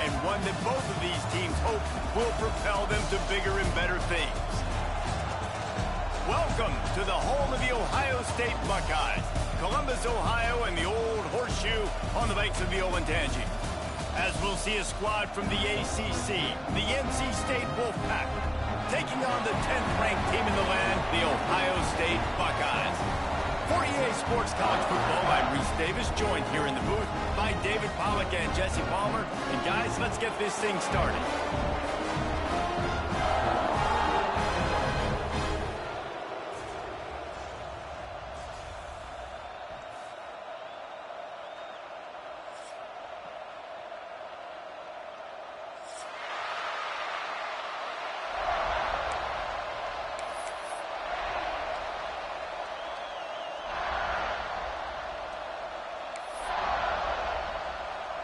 and one that both of these teams hope will propel them to bigger and better things. Welcome to the home of the Ohio State Buckeyes, Columbus, Ohio, and the old horseshoe on the banks of the Olentangy. As we'll see a squad from the ACC, the NC State Wolfpack, taking on the 10th-ranked team in the land, the Ohio State Buckeyes. For EA Sports College Football, I'm Reese Davis, joined here in the booth by David Pollack and Jesse Palmer. And guys, let's get this thing started.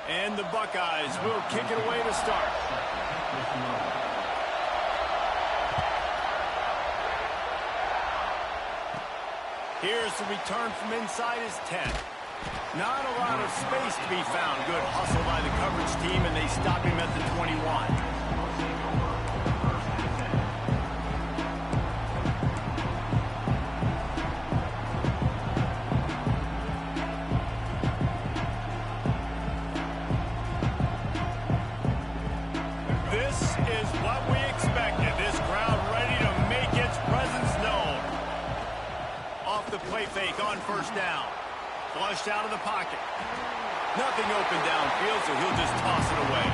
And the Buckeyes will kick it away to start. Here's the return from inside his 10. Not a lot of space to be found. Good hustle by the coverage team, and they stop him at the 21. Play fake on first down. Flushed out of the pocket. Nothing open downfield, so he'll just toss it away.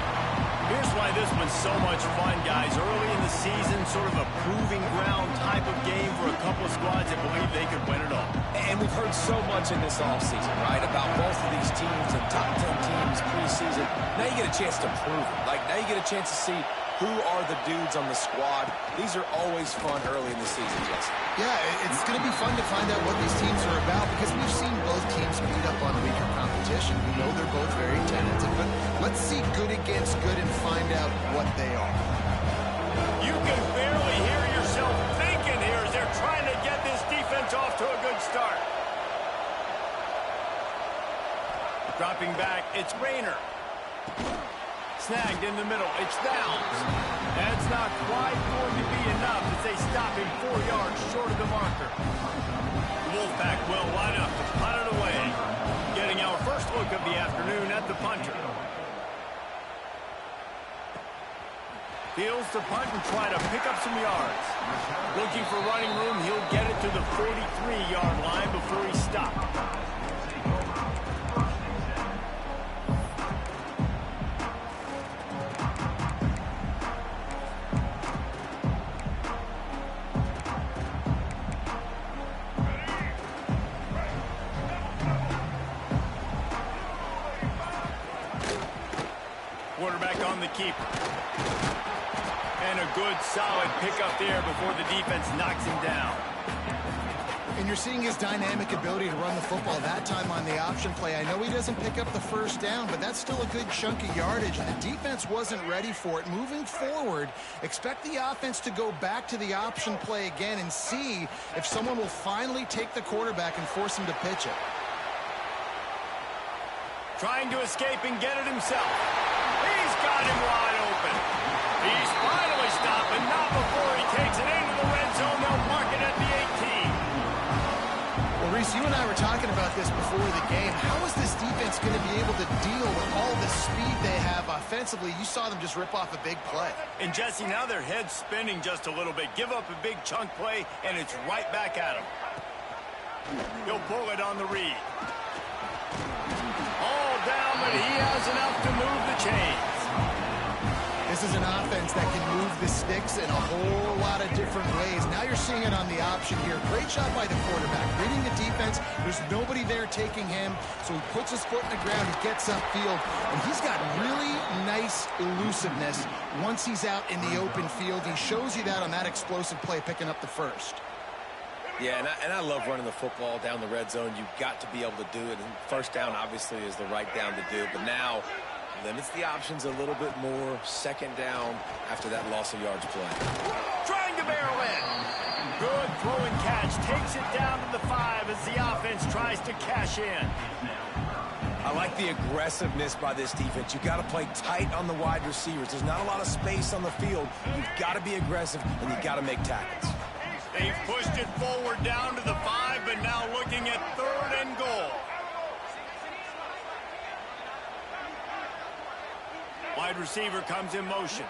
Here's why this one's so much fun, guys. Early in the season, sort of a proving ground type of game for a couple of squads that believe they could win it all. And we've heard so much in this offseason, right, about both of these teams and top 10 teams preseason. Now you get a chance to prove it. Like, now you get a chance to see who are the dudes on the squad. These are always fun early in the season, Jesse. Yeah, it's going to be fun to find out what these teams are about because we've seen both teams beat up on weaker competition. We know they're both very talented, but let's see good against good and find out what they are. You can barely hear yourself thinking here as they're trying to get this defense off to a good start. Dropping back, it's Rayner. Snagged in the middle. It's Downs. That's not quite going to be enough as they stop him 4 yards short of the marker. The Wolfpack will line up to punt it away. Getting our first look of the afternoon at the punter. Fields to punt and try to pick up some yards. Looking for running room. He'll get it to the 43-yard line before he stopped. Quarterback on the keeper. And a good, solid pickup there before the defense knocks him down. And you're seeing his dynamic ability to run the football that time on the option play. I know he doesn't pick up the first down, but that's still a good chunk of yardage, and the defense wasn't ready for it. Moving forward, expect the offense to go back to the option play again and see if someone will finally take the quarterback and force him to pitch it. Trying to escape and get it himself. He's got him wide open. He's finally stopped, but not before he takes it into the red zone. They'll mark it at the 18. Well, Reese, you and I were talking about this before the game. How is this defense going to be able to deal with all the speed they have offensively? You saw them just rip off a big play. And, Jesse, now their head's spinning just a little bit. Give up a big chunk play, and it's right back at him. He'll pull it on the read. All down, but he has enough to move the chains. This is an offense that can move the sticks in a whole lot of different ways. Now you're seeing it on the option here. Great job by the quarterback. Reading the defense, there's nobody there taking him, so he puts his foot in the ground, he gets upfield, and he's got really nice elusiveness once he's out in the open field. He shows you that on that explosive play, picking up the first. Yeah, and I love running the football down the red zone. You've got to be able to do it. And first down, obviously, is the right down to do. But now, limits the options a little bit more. Second down after that loss of yards play. Trying to barrel in. Good throw and catch. Takes it down to the 5 as the offense tries to cash in. I like the aggressiveness by this defense. You've got to play tight on the wide receivers. There's not a lot of space on the field. You've got to be aggressive, and you've got to make tackles. They've pushed it forward down to the 5, but now looking at 3rd and goal. Wide receiver comes in motion.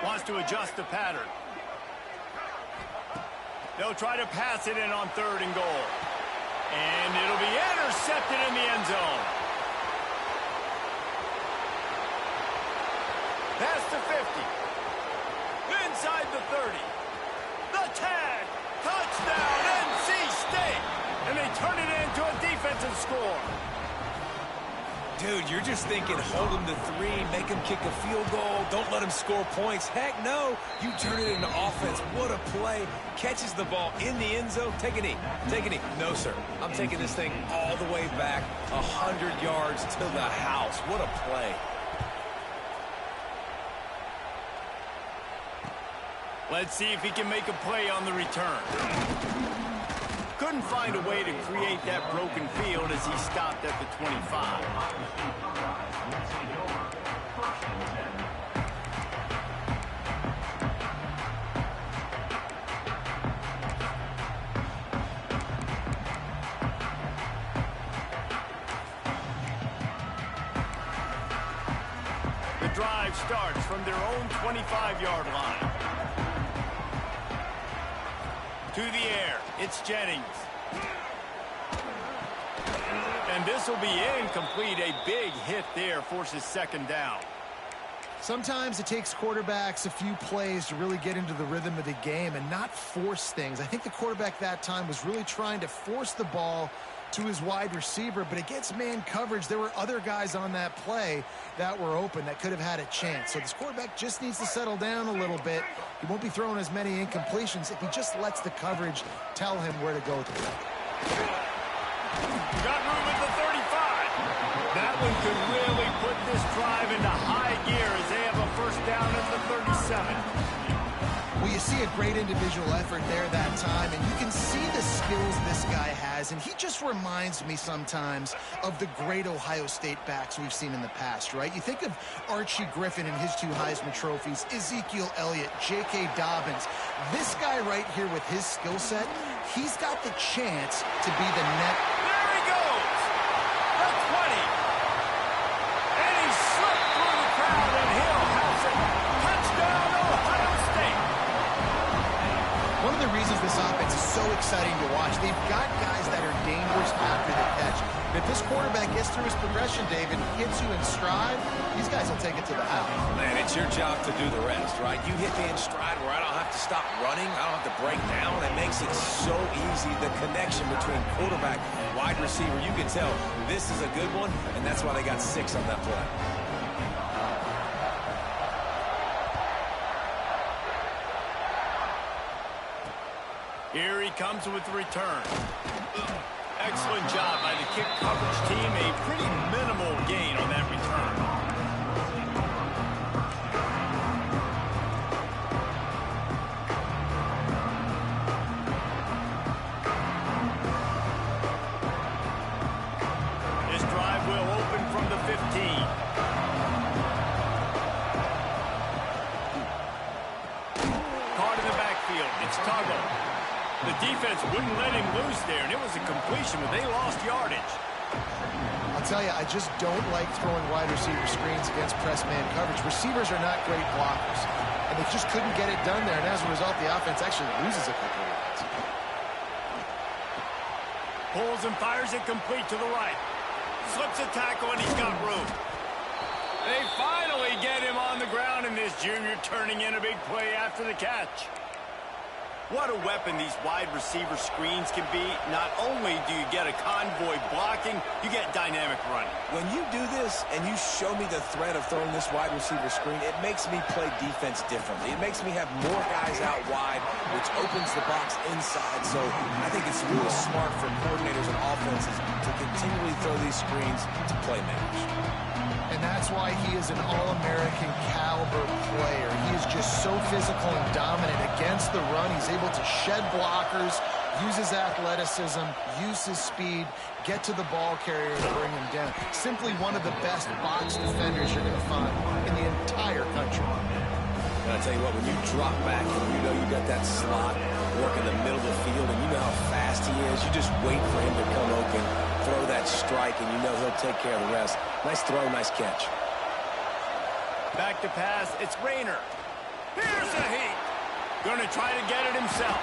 Wants to adjust the pattern. They'll try to pass it in on 3rd and goal. And it'll be intercepted in the end zone. Past the 50. Inside the 30. The tag. Touchdown, NC State. And they turn it into a defensive score. Dude, you're just thinking, hold him to 3, make him kick a field goal, don't let him score points. Heck no, you turn it into offense. What a play. Catches the ball in the end zone. Take a knee. Take a knee. No, sir. I'm taking this thing all the way back 100 yards to the house. What a play. Let's see if he can make a play on the return. Couldn't find a way to create that broken field as he stopped at the 25. The drive starts from their own 25-yard line. To the air, it's Jennings. And this will be incomplete. A big hit there forces 2nd down. Sometimes it takes quarterbacks a few plays to really get into the rhythm of the game and not force things. I think the quarterback that time was really trying to force the ball to his wide receiver, but against man coverage, there were other guys on that play that were open that could have had a chance. So this quarterback just needs to settle down a little bit. He won't be throwing as many incompletions if he just lets the coverage tell him where to go with the ball. Got room at the 35. That one could really put this drive into high gear as they have a 1st down at the 37. Well, you see a great individual effort there that time, and you can see the skills this guy has, and he just reminds me sometimes of the great Ohio State backs we've seen in the past, right? You think of Archie Griffin and his 2 Heisman trophies, Ezekiel Elliott, J.K. Dobbins. This guy right here with his skill set, he's got the chance to be the next. There he goes! The 20. And he slipped through the crowd, and he'll have it. Touchdown, Ohio State! One of the reasons this offense is so exciting to watch, they've got guys that are dangerous after the catch. If this quarterback gets through his progression, David, hits you in stride, these guys will take it to the house. Man, it's your job to do the rest, right? You hit me in stride where I don't have to stop running. I don't have to break down. It makes it so easy. The connection between quarterback, wide receiver, you can tell this is a good one, and that's why they got 6 on that play. Here he comes with the return. Excellent job by the kick coverage team. A pretty minimal gain on that return. This drive will open from the 15. Caught in the backfield. It's Tuggle. The defense wouldn't let him loose there, and it was a completion, but they lost yardage. I'll tell you, I just don't like throwing wide receiver screens against press man coverage. Receivers are not great blockers, and they just couldn't get it done there, and as a result, the offense actually loses a couple of yards. Pulls and fires it complete to the right. Slips a tackle, and he's got room. They finally get him on the ground, and this junior turning in a big play after the catch. What a weapon these wide receiver screens can be. Not only do you get a convoy blocking, you get dynamic running. When you do this and you show me the threat of throwing this wide receiver screen, it makes me play defense differently. It makes me have more guys out wide, which opens the box inside. So I think it's really smart for coordinators and offenses to continually throw these screens to playmakers. And that's why he is an All-American caliber player. He is just so physical and dominant against the run. He's able to shed blockers, use his athleticism, use his speed, get to the ball carrier and bring him down. Simply one of the best box defenders you're going to find in the entire country. And I tell you what, when you drop back and you know you got that slot work in the middle of the field and you know how fast he is, you just wait for him to come open, throw that strike, and you know he'll take care of the rest. Nice throw, nice catch. Back to pass, it's Rayner. Here's a heat. Gonna try to get it himself.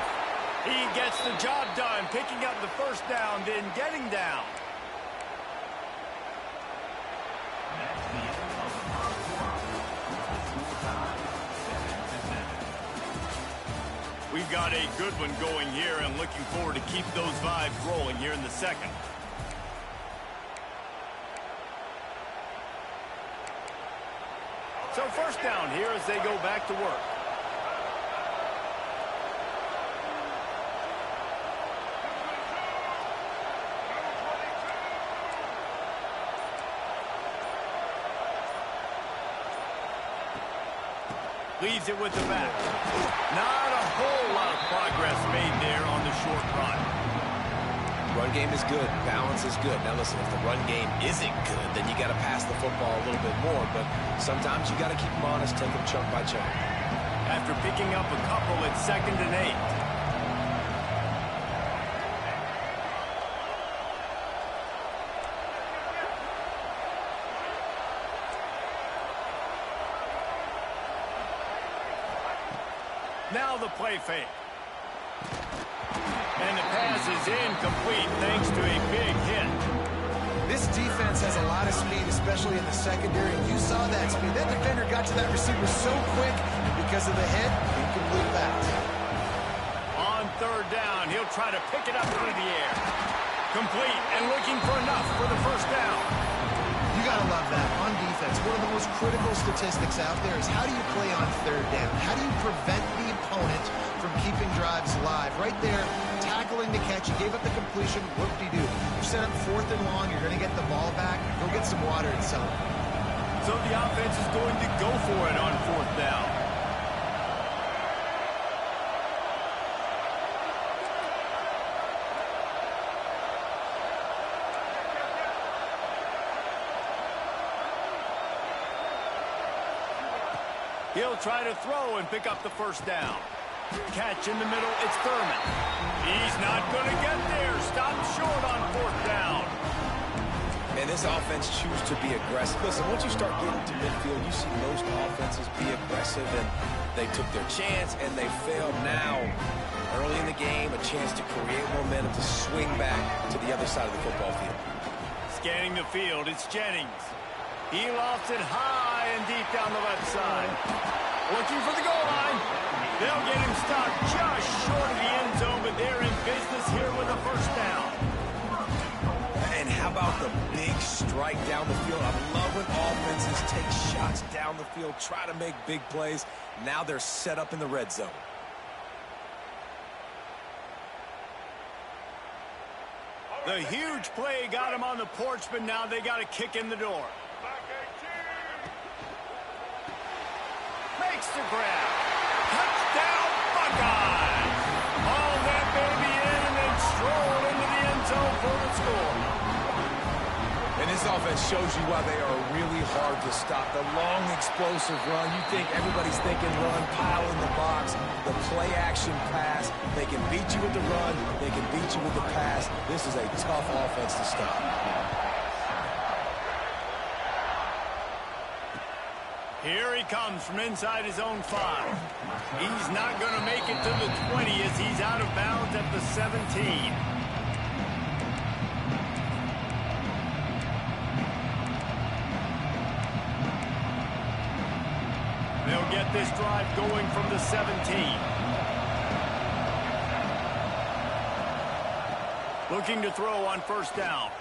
He gets the job done, picking up the first down, then getting down. We've got a good one going here and looking forward to keep those vibes rolling here in the second. So first down here as they go back to work. Leaves it with the back. Not a whole lot of progress made there on the short run. Run game is good. Balance is good. Now listen, if the run game isn't good, then you got to pass the football a little bit more. But sometimes you got to keep them honest, take them chunk by chunk. After picking up a couple, it's 2nd and 8. Now the play fake. And the pass is incomplete thanks to a big hit. This defense has a lot of speed, especially in the secondary. You saw that speed. That defender got to that receiver so quick, and because of the hit, incomplete pass. On 3rd down, he'll try to pick it up through the air. Complete and looking for enough for the first down. You got to love that. On defense, one of the most critical statistics out there is how do you play on 3rd down? How do you prevent the opponent from keeping drives alive? Right there, tackling the catch. You gave up the completion. Whoop-de-doo. You set up 4th and long. You're going to get the ball back. Go get some water and some. So the offense is going to go for it on 4th down. He'll try to throw and pick up the first down. Catch in the middle, it's Thurman. He's not going to get there. Stopped short on 4th down. And this offense chooses to be aggressive. Listen, once you start getting to midfield, you see most offenses be aggressive, and they took their chance, and they failed now. Early in the game, a chance to create momentum to swing back to the other side of the football field. Scanning the field, it's Jennings. He lofts it high and deep down the left side. Looking for the goal line. They'll get him stopped just short of the end zone, but they're in business here with a first down. And how about the big strike down the field? I love when offenses take shots down the field, try to make big plays. Now they're set up in the red zone. The huge play got him on the porch, but now they got a kick in the door. Makes the grab. Touchdown, Buckeyes! Haul that baby in and then stroll into the end zone for the score. And this offense shows you why they are really hard to stop. The long, explosive run. You think everybody's thinking run, pile in the box. The play-action pass. They can beat you with the run. They can beat you with the pass. This is a tough offense to stop. Here he comes from inside his own 5. He's not going to make it to the 20 as he's out of bounds at the 17. They'll get this drive going from the 17. Looking to throw on first down.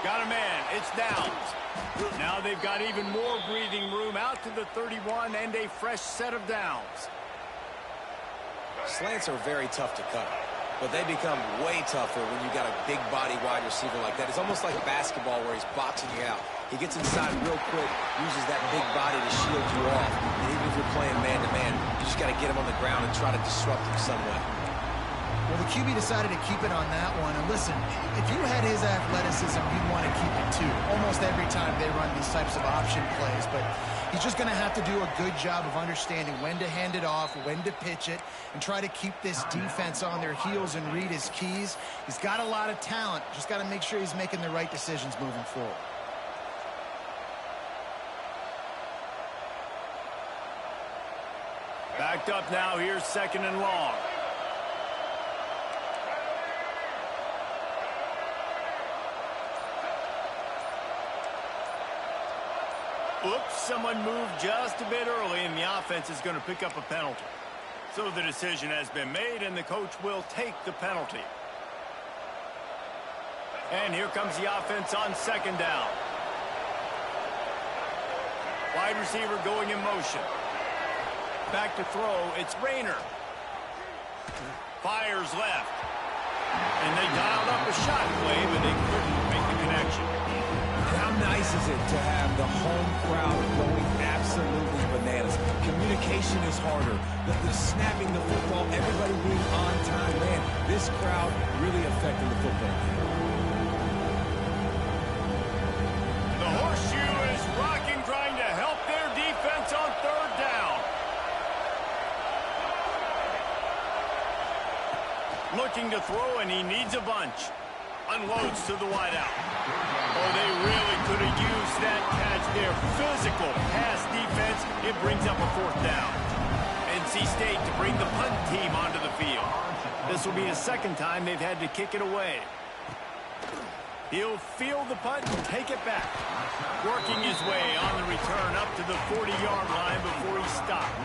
Got a man. It's Downs. Now they've got even more breathing room out to the 31 and a fresh set of downs. Slants are very tough to cut, but they become way tougher when you got a big body wide receiver like that. It's almost like basketball where he's boxing you out. He gets inside real quick, uses that big body to shield you off. And even if you're playing man-to-man, you just got to get him on the ground and try to disrupt him some way. Well, the QB decided to keep it on that one. And listen, if you had his athleticism, you'd want to keep it too. Almost every time they run these types of option plays. But he's just going to have to do a good job of understanding when to hand it off, when to pitch it, and try to keep this defense on their heels and read his keys. He's got a lot of talent. Just got to make sure he's making the right decisions moving forward. Backed up now. Here's 2nd and long. Oops, someone moved just a bit early, and the offense is going to pick up a penalty. So the decision has been made, and the coach will take the penalty. And here comes the offense on 2nd down. Wide receiver going in motion. Back to throw, it's Rayner. Fires left. And they dialed up a shot play, but they couldn't make the connection. How nice is it to have the home crowd going absolutely bananas? Communication is harder. The snapping the football, everybody being on time. Man, this crowd really affecting the football game. The horseshoe is rocking, trying to help their defense on 3rd down. Looking to throw, and he needs a bunch. Unloads to the wideout. Oh, they really could have used that catch there. Physical pass defense. It brings up a 4th down. NC State to bring the punt team onto the field. This will be the 2nd time they've had to kick it away. He'll field the punt and take it back. Working his way on the return up to the 40-yard line before he stopped.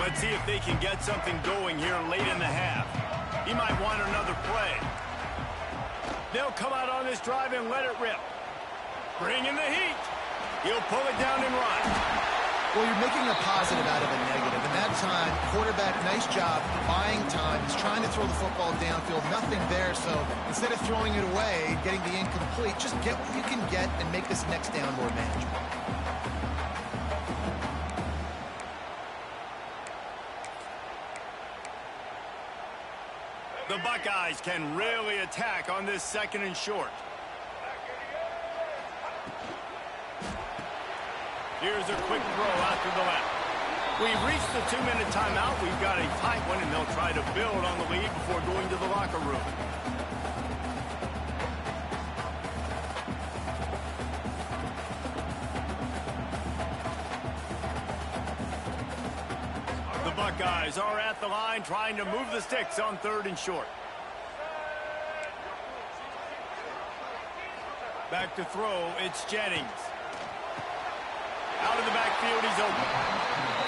Let's see if they can get something going here late in the half. He might want another play. They'll come out on this drive and let it rip. Bring in the heat. He'll pull it down and run. Well, you're making a positive out of a negative. And that time, quarterback, nice job, buying time. He's trying to throw the football downfield. Nothing there, so instead of throwing it away, getting the incomplete, just get what you can get and make this next down more manageable. The Buckeyes can really attack on this 2nd and short. Here's a quick throw out to the left. We've reached the 2-minute timeout. We've got a tight one, and they'll try to build on the lead before going to the locker room. The Buckeyes are at the line trying to move the sticks on 3rd and short. Back to throw, it's Jennings. Out of the backfield, he's open.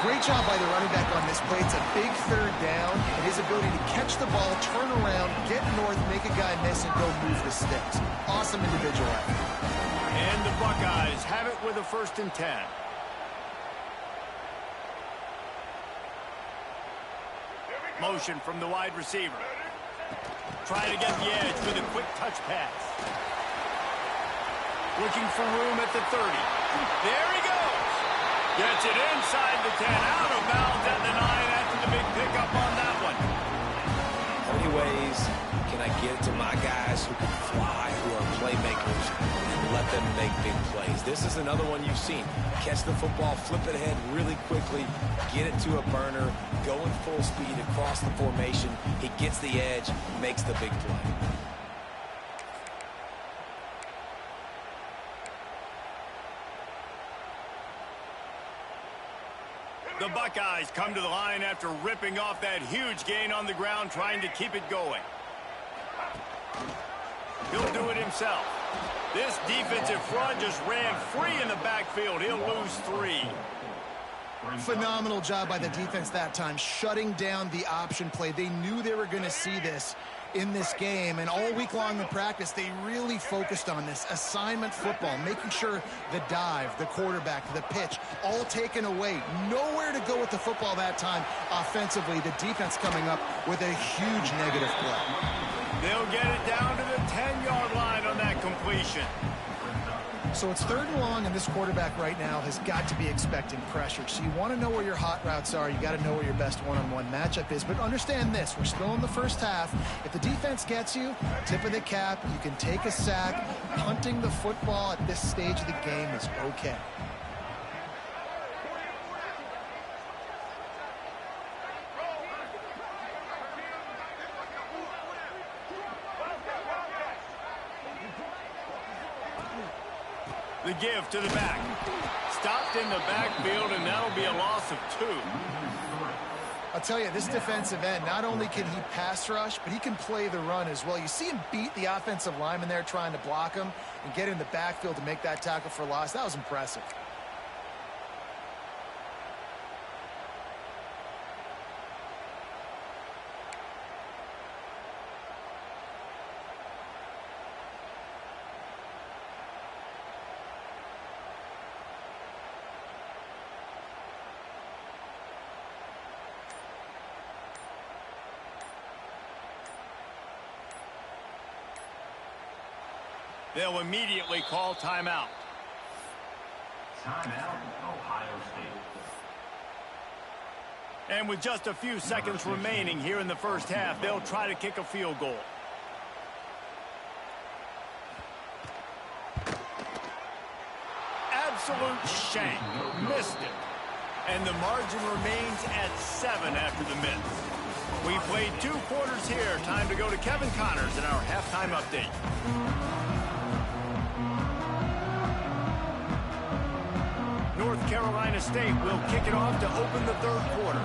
Great job by the running back on this play. It's a big 3rd down, and his ability to catch the ball, turn around, get north, make a guy miss, and go move the sticks. Awesome individual effort. And the Buckeyes have it with a 1st and 10. Motion from the wide receiver. Trying to get the edge with a quick touch pass. Looking for room at the 30. There he goes. Gets it inside the 10. Out of bounds at the 9 after the big pickup on that one. How many ways can I get to my guys who can fly, who are playmakers, and let them make big plays? This is another one you've seen. Catch the football, flip it ahead really quickly, get it to a burner, go in full speed across the formation. He gets the edge, makes the big play. The Buckeyes come to the line after ripping off that huge gain on the ground, trying to keep it going. He'll do it himself. This defensive front just ran free in the backfield. He'll lose 3. Phenomenal job by the defense that time, shutting down the option play. They knew they were going to see this in this game, and all week long in practice, they really focused on this assignment football, making sure the dive, the quarterback, the pitch, all taken away. Nowhere to go with the football that time offensively. The defense coming up with a huge negative play. They'll get it down to the 10-yard line on that completion. So it's 3rd and long, and this quarterback right now has got to be expecting pressure. So you want to know where your hot routes are. You got to know where your best one-on-one matchup is. But understand this, we're still in the first half. If the defense gets you, tip of the cap, you can take a sack. Punting the football at this stage of the game is okay. The give to the back. Stopped in the backfield, and that'll be a loss of 2. I'll tell you, this defensive end, not only can he pass rush, but he can play the run as well. You see him beat the offensive lineman there trying to block him and get in the backfield to make that tackle for loss. That was impressive. They'll immediately call timeout. Timeout, Ohio State. And with just a few seconds remaining here in the first half, they'll try to kick a field goal. Absolute shank. Missed it. And the margin remains at 7 after the miss. We played 2 quarters here. Time to go to Kevin Connors in our halftime update. North Carolina State will kick it off to open the 3rd quarter.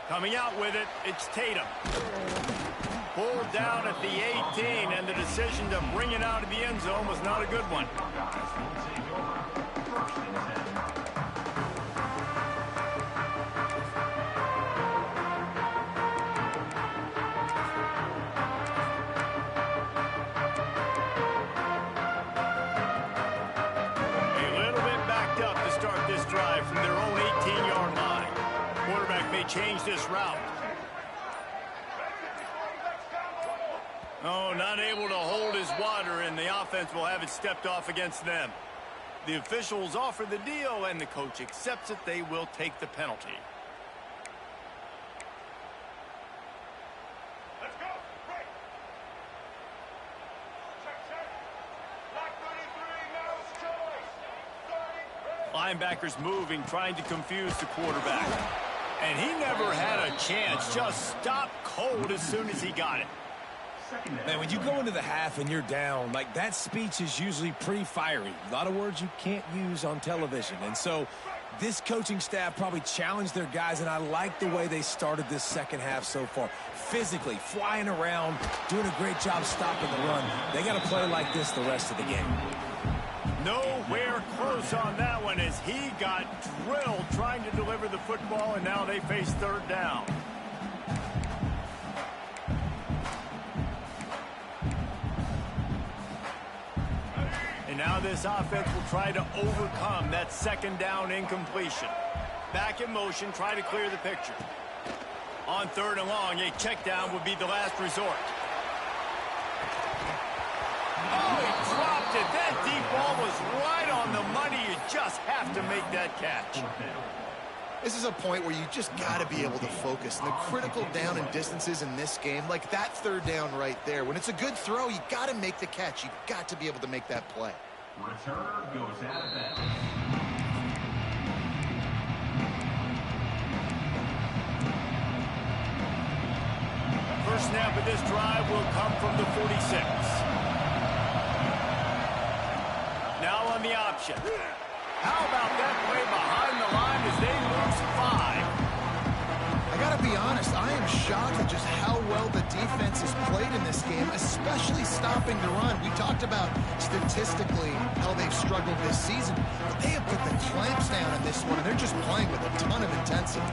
Coming out with it, it's Tatum. Pulled down at the 18, and the decision to bring it out of the end zone was not a good one. From their own 18-yard line. Quarterback may change this route. Oh, not able to hold his water, and the offense will have it stepped off against them. The officials offer the deal, and the coach accepts it. They will take the penalty. Linebackers moving, trying to confuse the quarterback. And he never had a chance. Just stopped cold as soon as he got it. Man, when you go into the half and you're down, like, that speech is usually pretty fiery. A lot of words you can't use on television. And so this coaching staff probably challenged their guys, and I like the way they started this second half so far. Physically, flying around, doing a great job stopping the run. They got to play like this the rest of the game. Nowhere close on that one as he got drilled trying to deliver the football, and now they face 3rd down. And now this offense will try to overcome that 2nd down incompletion. Back in motion, try to clear the picture. On 3rd and long, a check down would be the last resort. Oh, he dropped it. That deep ball was right on the money. You just have to make that catch. This is a point where you just got to be able to focus. And the critical down and distances in this game, like that 3rd down right there, when it's a good throw, you got to make the catch. You got to be able to make that play. Returner goes out of bounds. First snap of this drive will come from the 46. Now on the option. How about that play behind the line as they lose 5? I got to be honest, I am shocked at just how well the defense has played in this game, especially stopping the run. We talked about statistically how they've struggled this season, but they have put the clamps down in this one, and they're just playing with a ton of intensity.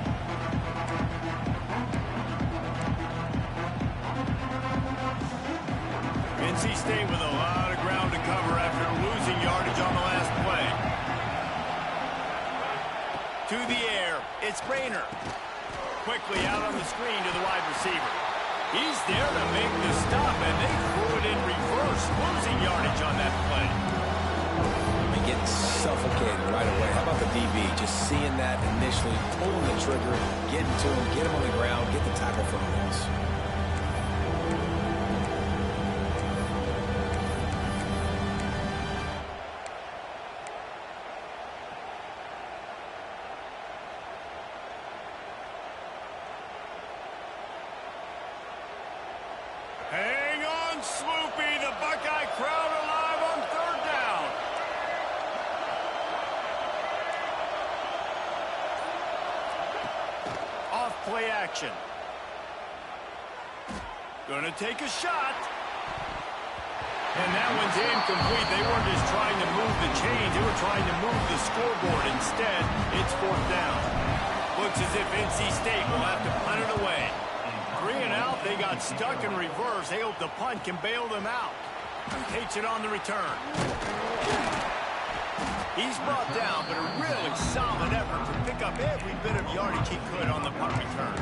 NC State with a lot of ground to cover after losing yardage on the last play. To the air, it's Rayner. Quickly out on the screen to the wide receiver. He's there to make the stop, and they threw it in reverse, losing yardage on that play. And getting suffocated right away. How about the DB? Just seeing that initially, pulling the trigger, getting to him, get him on the ground, get the tackle for a loss. Hang on, Sloopy. The Buckeye crowd alive on third down. Off play action. Gonna take a shot. And that one's incomplete. They weren't just trying to move the chains. They were trying to move the scoreboard. Instead, it's fourth down. Looks as if NC State will have to punt it away. 3 and out, they got stuck in reverse. They hope the punt can bail them out. Takes it on the return. He's brought down, but a really solid effort to pick up every bit of yardage he could on the punt return.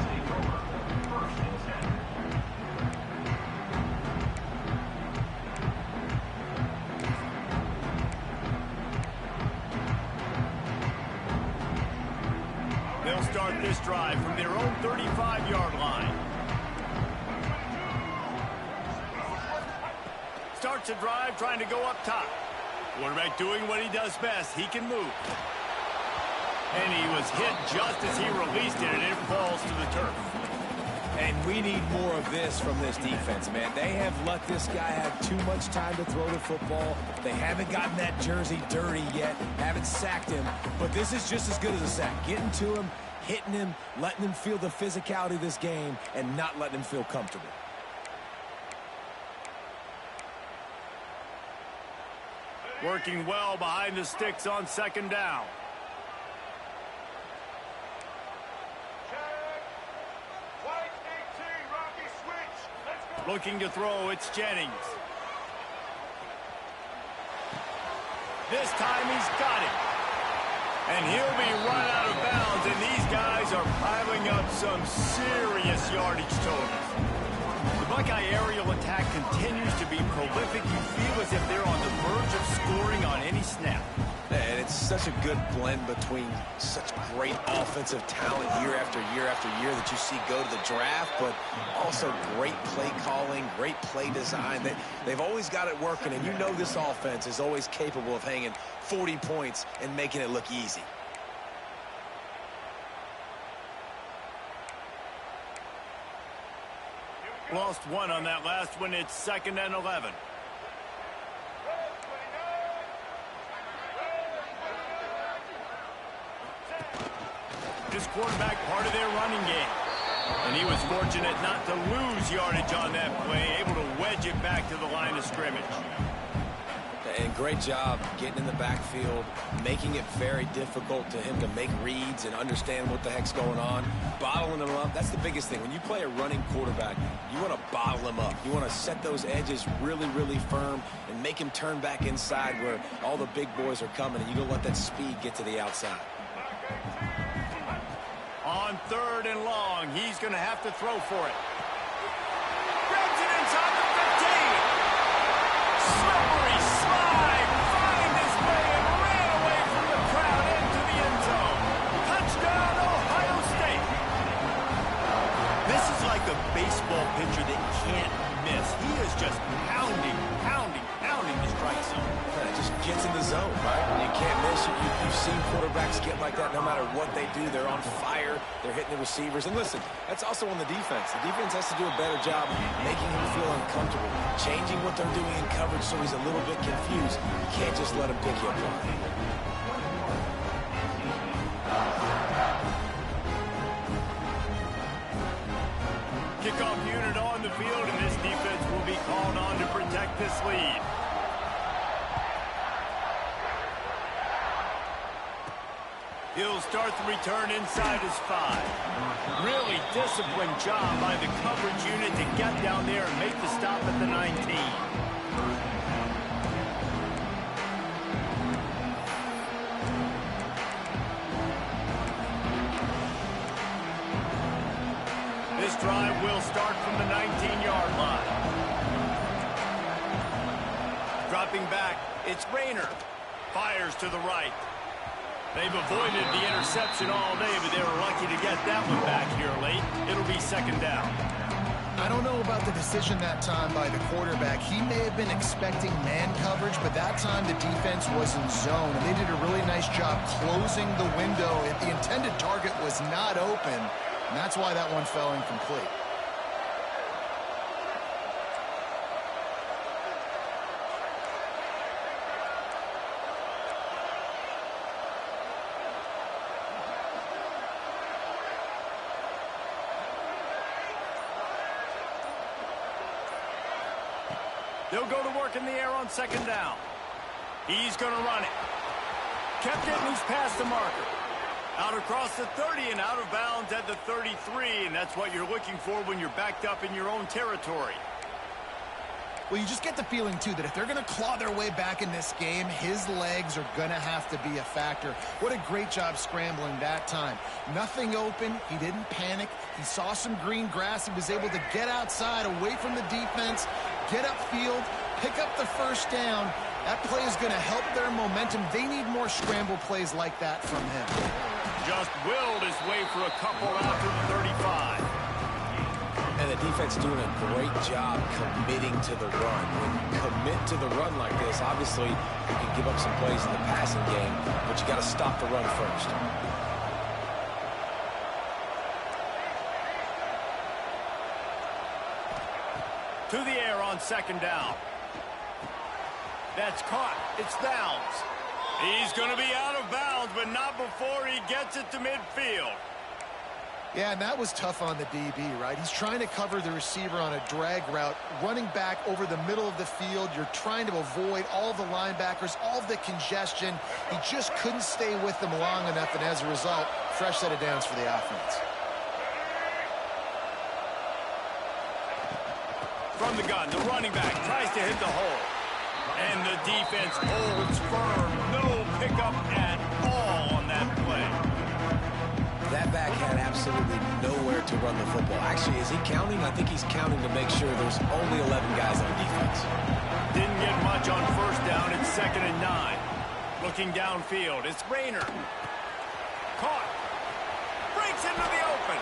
They'll start this drive from their own 35-yard line. Starts a drive trying to go up top. Quarterback doing what he does best. He can move. And he was hit just as he released it, and it falls to the turf. And we need more of this from this defense, man. They have let this guy have too much time to throw the football. They haven't gotten that jersey dirty yet, haven't sacked him. But this is just as good as a sack. Getting to him, hitting him, letting him feel the physicality of this game, and not letting him feel comfortable. Working well behind the sticks on second down. Looking to throw, it's Jennings. This time he's got it. And he'll be run out of bounds, and these guys are piling up some serious yardage totals. The Buckeye aerial attack continues to be prolific. You feel as if they're on the verge of scoring on any snap. And it's such a good blend between such great offensive talent year after year after year that you see go to the draft, but also great play calling, great play design. They've always got it working, and you know this offense is always capable of hanging 40 points and making it look easy. Lost one on that last one. It's 2nd and 11. This quarterback part of their running game. And he was fortunate not to lose yardage on that play, able to wedge it back to the line of scrimmage. And great job getting in the backfield, making it very difficult to him to make reads and understand what the heck's going on, bottling him up. That's the biggest thing. When you play a running quarterback, you want to bottle him up. You want to set those edges really, really firm and make him turn back inside where all the big boys are coming, and you don't let that speed get to the outside. On 3rd and long, he's going to have to throw for it. Grabs it inside the 15. Slippery slide, find his way and ran away from the crowd into the end zone. Touchdown, Ohio State. This is like a baseball pitcher that can't miss. He is just pounding the strike zone. Yeah, it just gets in the zone, right? When you can't miss, you've seen quarterbacks get like that no matter what they do. They're on fire. They're hitting the receivers. And listen, that's also on the defense. The defense has to do a better job making him feel uncomfortable, changing what they're doing in coverage so he's a little bit confused. You can't just let him pick you apart. Kickoff unit on the field, and this defense will be called on to protect this lead. He'll start the return inside his 5. Really disciplined job by the coverage unit to get down there and make the stop at the 19. This drive will start from the 19-yard line. Dropping back, it's Rayner. Fires to the right. They've avoided the interception all day, but they were lucky to get that one back here late. It'll be second down. I don't know about the decision that time by the quarterback. He may have been expecting man coverage, but that time the defense was in zone, and they did a really nice job closing the window. If the intended target was not open, and that's why that one fell incomplete. They'll go to work in the air on second down. He's going to run it. Kept it loose past the marker. Out across the 30 and out of bounds at the 33, and that's what you're looking for when you're backed up in your own territory. Well, you just get the feeling, too, that if they're going to claw their way back in this game, his legs are going to have to be a factor. What a great job scrambling that time. Nothing open. He didn't panic. He saw some green grass. He was able to get outside, away from the defense, get upfield, pick up the first down. That play is going to help their momentum. They need more scramble plays like that from him. Just willed his way for a couple out to the 35. And the defense doing a great job committing to the run. When you commit to the run like this, obviously you can give up some plays in the passing game, but you got to stop the run first. To the air on second down. That's caught. It's Downs. He's going to be out of bounds, but not before he gets it to midfield. Yeah, and that was tough on the DB, right? He's trying to cover the receiver on a drag route, running back over the middle of the field. You're trying to avoid all the linebackers, all of the congestion. He just couldn't stay with them long enough, and as a result, fresh set of downs for the offense. From the gun, the running back tries to hit the hole. And the defense holds firm. No pickup at all on that play. That back had absolutely nowhere to run the football. Actually, is he counting? I think he's counting to make sure there's only 11 guys on defense. Didn't get much on first down. It's 2nd and 9. Looking downfield, it's Rayner. Caught. Breaks into the open.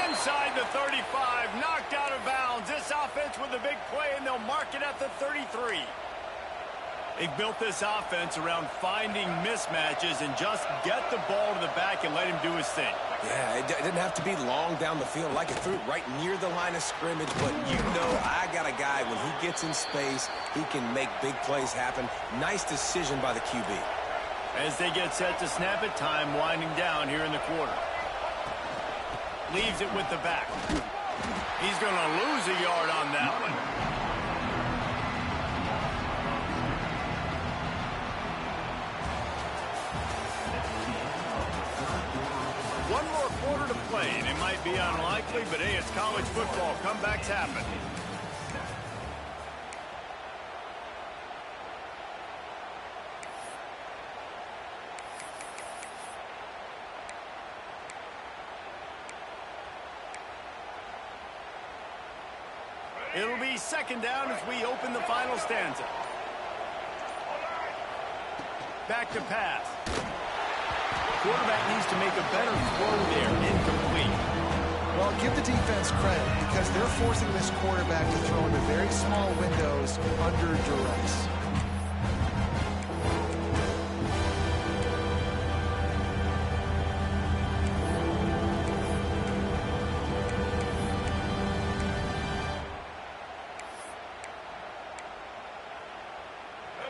Inside the 35, knocked out of bounds. This offense with a big play, and they'll mark it at the 33. They built this offense around finding mismatches and just get the ball to the back and let him do his thing. Yeah, it didn't have to be long down the field. Like it threw it right near the line of scrimmage, but you know I got a guy, when he gets in space, he can make big plays happen. Nice decision by the QB. As they get set to snap it, time winding down here in the quarter. Leaves it with the back. He's going to lose a yard on that one. One more quarter to play, and it might be unlikely, but hey, it's college football. Comebacks happen. It'll be 2nd down as we open the final stanza. Back to pass. Quarterback needs to make a better throw there. Incomplete. Well, give the defense credit because they're forcing this quarterback to throw into very small windows under duress.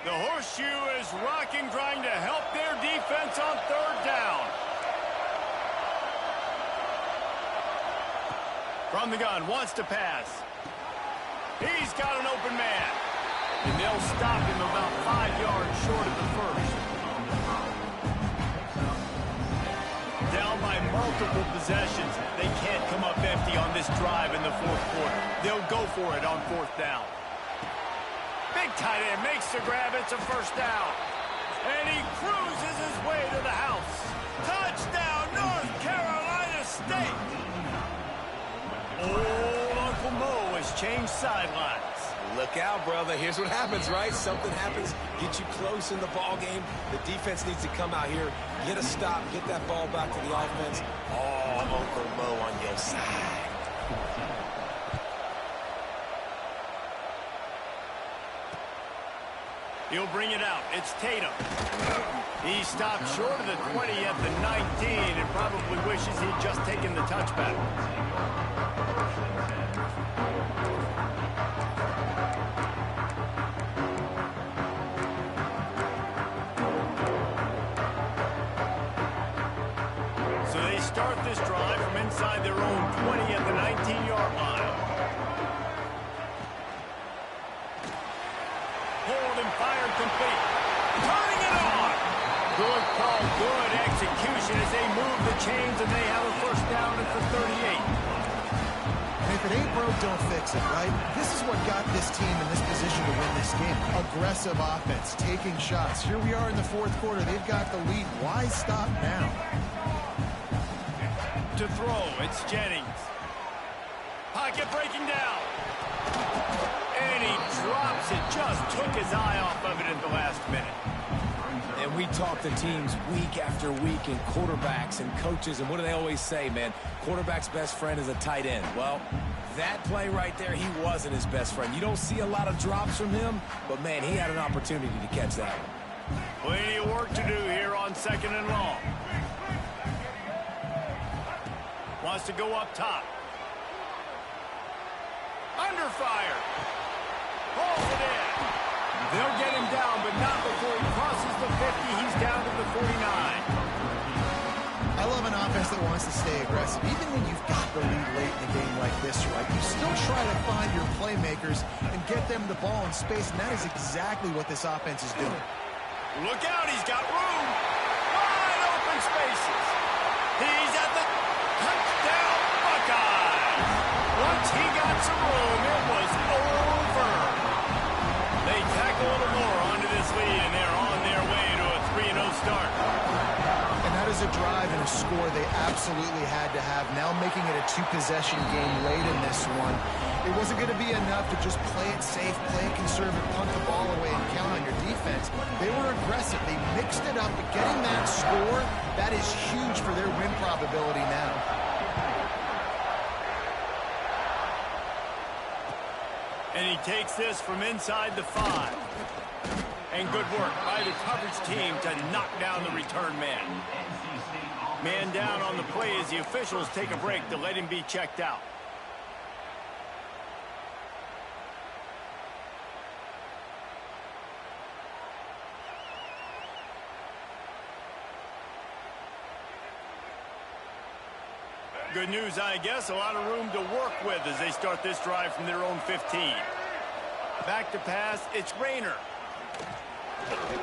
The horseshoe is rocking, trying to help their defense on 3rd down. From the gun, wants to pass. He's got an open man. And they'll stop him about 5 yards short of the first. Down by multiple possessions. They can't come up empty on this drive in the 4th quarter. They'll go for it on 4th down. Big tight end makes the grab. It's a 1st down. And he cruises his way to the house. Touchdown, North Carolina State. Old Uncle Mo has changed sidelines. Look out, brother. Here's what happens, right? Something happens, get you close in the ball game. The defense needs to come out here, get a stop, get that ball back to the offense. Oh, Uncle Mo on your side. He'll bring it out. It's Tatum. He stopped short of the 20 at the 19 and probably wishes he'd just taken the touchback. So they start this drive from inside their own 20 at the 19-yard line. Hold and fired complete. Turning it on. Good call, good execution as they move the chains and they have a first down at the 38. And if it ain't broke, don't fix it, right? This is what got this team in this position to win this game. Aggressive offense, taking shots. Here we are in the fourth quarter. They've got the lead. Why stop now? To throw, it's Jennings. Pocket breaking down. And he drops it. Just took his eye off of it at the last minute. And we talk to teams week after week and quarterbacks and coaches, and what do they always say, man? Quarterback's best friend is a tight end. Well, that play right there, he wasn't his best friend. You don't see a lot of drops from him, but, man, he had an opportunity to catch that one. Plenty of work to do here on 2nd and long. Wants to go up top. Under fire. Pulls it in. They'll get him down, but not before he crosses the 50. He's down to the 49. I love an offense that wants to stay aggressive. Even when you've got the lead late in the game like this, right, you still try to find your playmakers and get them the ball in space, and that is exactly what this offense is doing. Look out, he's got room. Wide open spaces. He's at the touchdown Buckeyes. Once he got some room, it was over. They tack a little more onto this lead, and they're on their way to a 3-0 start. And that is a drive and a score they absolutely had to have. Now making it a two-possession game late in this one. It wasn't going to be enough to just play it safe, play it conservative, punt the ball away, and count on your defense. They were aggressive. They mixed it up, but getting that score, that is huge for their win probability now. And he takes this from inside the 5. And good work by the coverage team to knock down the return man. Man down on the play as the officials take a break to let him be checked out. Good news, I guess. A lot of room to work with as they start this drive from their own 15. Back to pass. It's Rayner.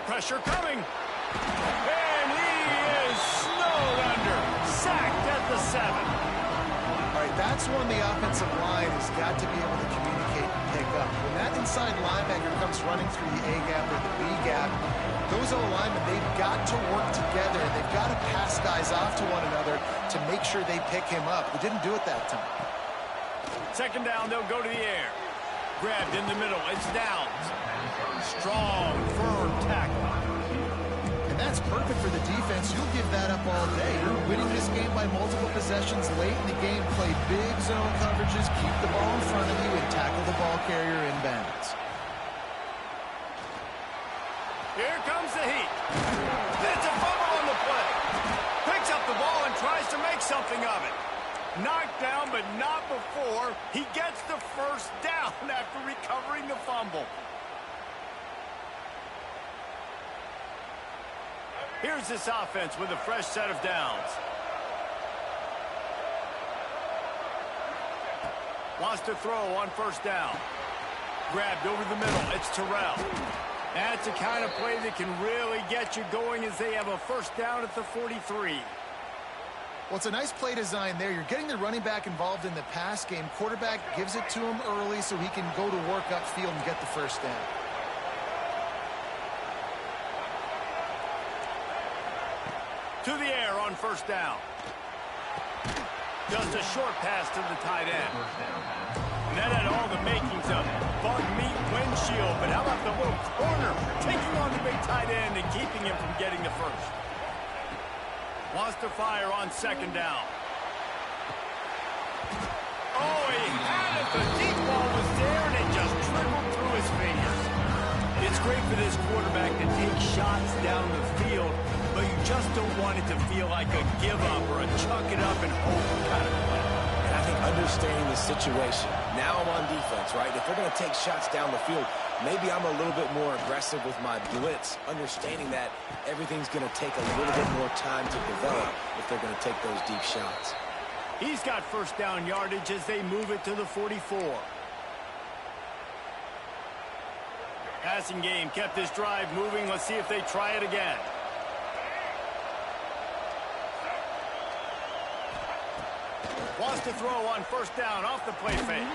Pressure coming. And he is snowed under. Sacked at the 7. All right, that's when the offensive line has got to be able to communicate and pick up. When that inside linebacker comes running through the A gap or the B gap, those O-linemen, they've got to work together, and they've got to pass guys off to one another to make sure they pick him up. They didn't do it that time. 2nd down, they'll go to the air. Grabbed in the middle. It's Downs. Strong, firm tackle. And that's perfect for the defense. You'll give that up all day. You're winning this game by multiple possessions late in the game. Play big zone coverages, keep the ball in front of you, and tackle the ball carrier in bounds. Here comes the heat. It's a fumble on the play. Picks up the ball and tries to make something of it. Knocked down, but not before he gets the first down after recovering the fumble. Here's this offense with a fresh set of downs. Wants to throw on 1st down. Grabbed over the middle. It's Terrell. That's the kind of play that can really get you going as they have a 1st down at the 43. Well, it's a nice play design there. You're getting the running back involved in the pass game. Quarterback gives it to him early so he can go to work upfield and get the 1st down. To the air on 1st down. Just a short pass to the tight end. And that had all the makings of bug meat windshield. But how about the little corner taking on the big tight end and keeping him from getting the first? Wants to fire on second down. Oh, he had it. The deep ball was there, and it just trickled through his fingers. It's great for this quarterback to take shots down the field, but you just don't want it to feel like a give-up or a chuck it up and hope kind of play. And I think understanding the situation, now I'm on defense, right? If they're going to take shots down the field, maybe I'm a little bit more aggressive with my blitz, understanding that everything's going to take a little bit more time to develop if they're going to take those deep shots. He's got first down yardage as they move it to the 44. Passing game kept this drive moving. Let's see if they try it again. Wants to throw on first down off the play fake.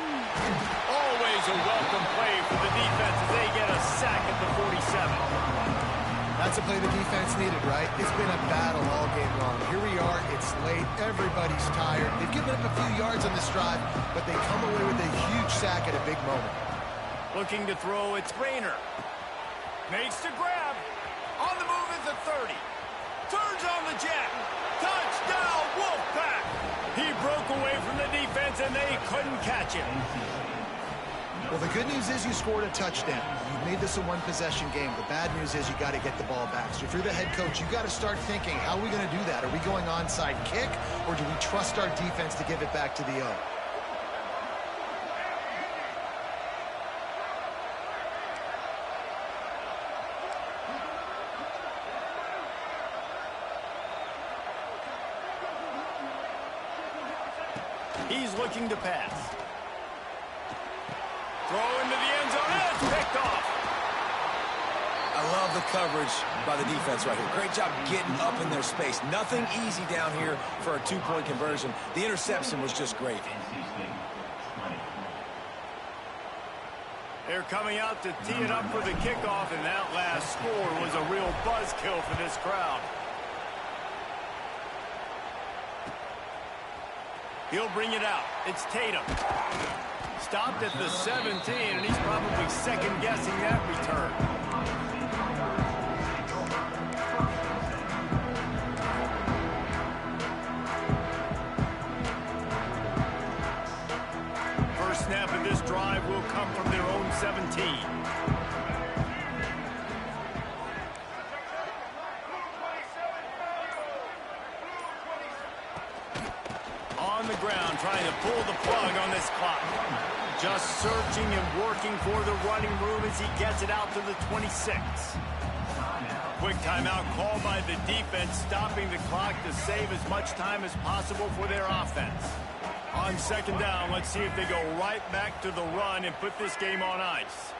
Always a welcome play for the defense as they get a sack at the 47. That's a play the defense needed, right? It's been a battle all game long. Here we are. It's late. Everybody's tired. They've given up a few yards on this drive, but they come away with a huge sack at a big moment. Looking to throw, it's Rainer. Makes the grab. On the move is the 30. Turns on the jet. Touchdown, Wolfpack! He broke away from the defense, and they couldn't catch him. Well, the good news is you scored a touchdown. You've made this a one-possession game. The bad news is you got to get the ball back. So if you're the head coach, you got to start thinking, how are we going to do that? Are we going onside kick, or do we trust our defense to give it back to the O? He's looking to pass. Throw into the end zone, and it's picked off. I love the coverage by the defense right here. Great job getting up in their space. Nothing easy down here for a two-point conversion. The interception was just great. They're coming out to tee it up for the kickoff, and that last score was a real buzzkill for this crowd. He'll bring it out. It's Tatum. Stopped at the 17, and he's probably second-guessing that return. First snap of this drive will come from their own 17. On the ground, trying to pull the plug on this clock. Just searching and working for the running room as he gets it out to the 26. Quick timeout called by the defense, stopping the clock to save as much time as possible for their offense. On second down, let's see if they go right back to the run and put this game on ice.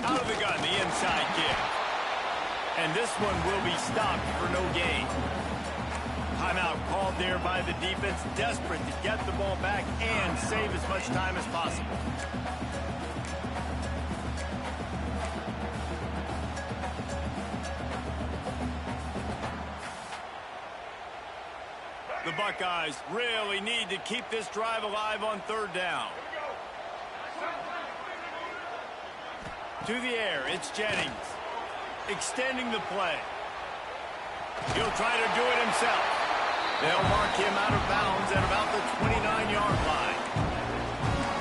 Out of the gun, the inside kick. And this one will be stopped for no gain. Timeout called there by the defense, desperate to get the ball back and save as much time as possible. The Buckeyes really need to keep this drive alive on third down. To the air, it's Jennings. Extending the play. He'll try to do it himself. They'll mark him out of bounds at about the 29-yard line.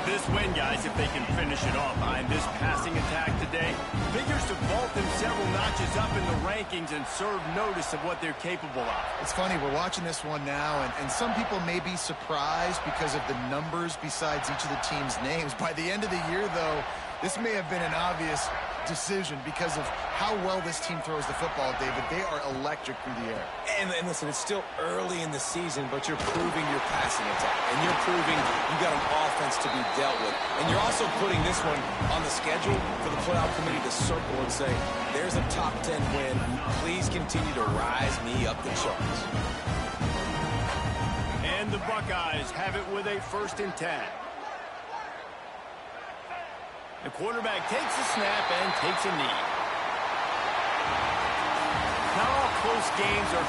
This win, guys, if they can finish it off behind this passing attack today, figures to vault them several notches up in the rankings and serve notice of what they're capable of. It's funny, we're watching this one now, and some people may be surprised because of the numbers besides each of the team's names. By the end of the year, though, this may have been an obvious decision because of how well this team throws the football, David. They are electric through the air. And listen, it's still early in the season, but you're proving your passing attack. And you're proving you got an offense to be dealt with. And you're also putting this one on the schedule for the playoff committee to circle and say, there's a top 10 win. Please continue to rise me up the charts. And the Buckeyes have it with a 1st and 10. The quarterback takes a snap and takes a knee. close games are